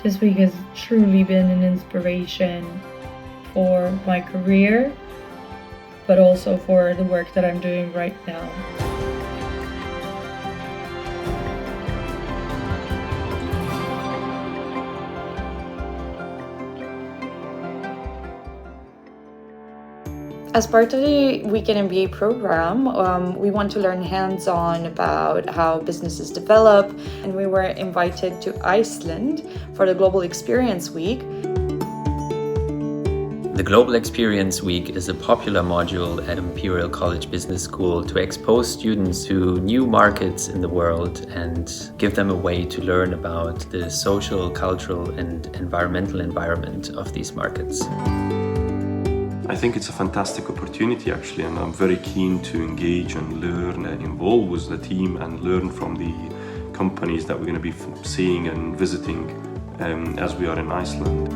This week has truly been an inspiration for my career, but also for the work that I'm doing right now. As part of the Weekend MBA program, we want to learn hands-on about how businesses develop, and we were invited to Iceland for the Global Experience Week. The Global Experience Week is a popular module at Imperial College Business School to expose students to new markets in the world and give them a way to learn about the social, cultural, and environmental environment of these markets. I think it's a fantastic opportunity actually, and I'm very keen to engage and learn and involve with the team and learn from the companies that we're going to be seeing and visiting as we are in Iceland.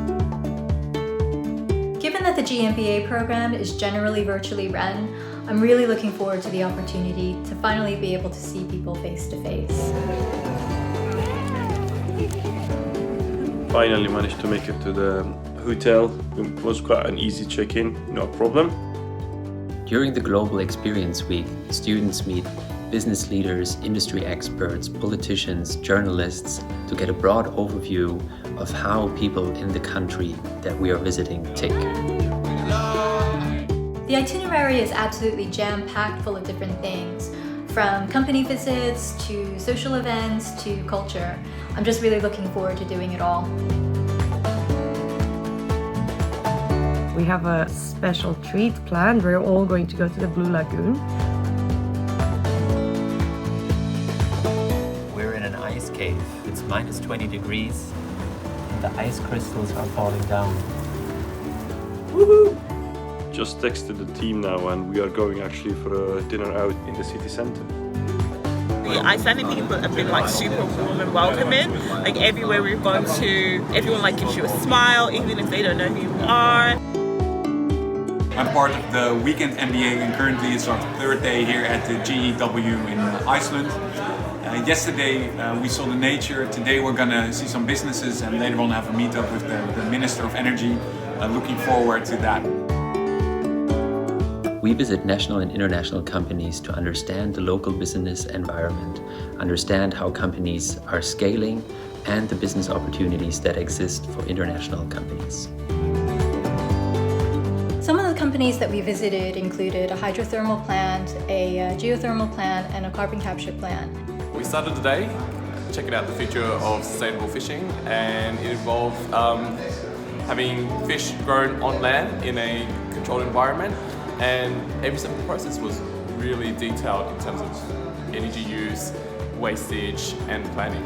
Given that the GMBA program is generally virtually run, I'm really looking forward to the opportunity to finally be able to see people face to face. Finally managed to make it to the hotel. It was quite an easy check-in, no problem. During the Global Experience Week, students meet business leaders, industry experts, politicians, journalists to get a broad overview of how people in the country that we are visiting tick. The itinerary is absolutely jam-packed full of different things, from company visits to social events to culture. I'm just really looking forward to doing it all. We have a special treat planned. We're all going to go to the Blue Lagoon. We're in an ice cave. It's minus 20 degrees. The ice crystals are falling down. Woohoo! Just texted the team now and we are going actually for a dinner out in the city center. The Icelandic people have been super warm and welcoming. Everywhere we've gone to, everyone gives you a smile, even if they don't know who you are. I'm part of the Weekend MBA and currently it's our third day here at the GEW in Iceland. Yesterday we saw the nature, today we're gonna see some businesses and later on have a meetup with the Minister of Energy. Looking forward to that. We visit national and international companies to understand the local business environment, understand how companies are scaling, and the business opportunities that exist for international companies. Some of the companies that we visited included a hydrothermal plant, a geothermal plant, and a carbon capture plant. We started the day checking out the future of sustainable fishing, and it involved having fish grown on land in a controlled environment, and every step of the process was really detailed in terms of energy use, wastage, and planning.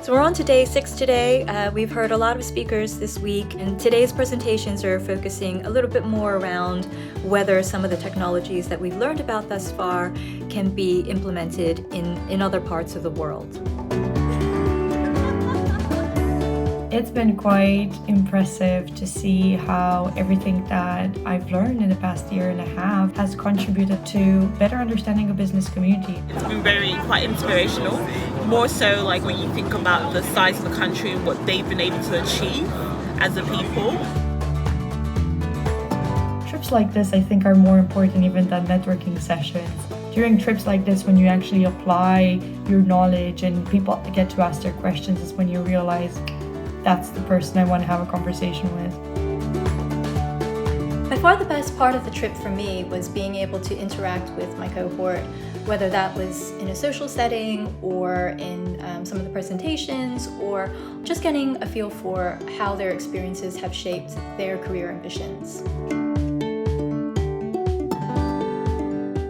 So we're on to day 6 today. We've heard a lot of speakers this week, and today's presentations are focusing a little bit more around whether some of the technologies that we've learned about thus far can be implemented in other parts of the world. It's been quite impressive to see how everything that I've learned in the past year and a half has contributed to better understanding a business community. It's been quite inspirational, more so when you think about the size of the country and what they've been able to achieve as a people. Trips like this, I think, are more important even than networking sessions. During trips like this, when you actually apply your knowledge and people get to ask their questions, is when you realize that's the person I want to have a conversation with. By far the best part of the trip for me was being able to interact with my cohort, whether that was in a social setting or in some of the presentations, or just getting a feel for how their experiences have shaped their career ambitions.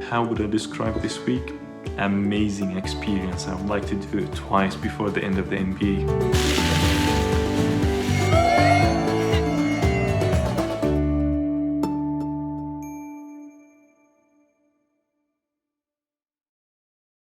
How would I describe this week? Amazing experience. I would like to do it twice before the end of the MBA.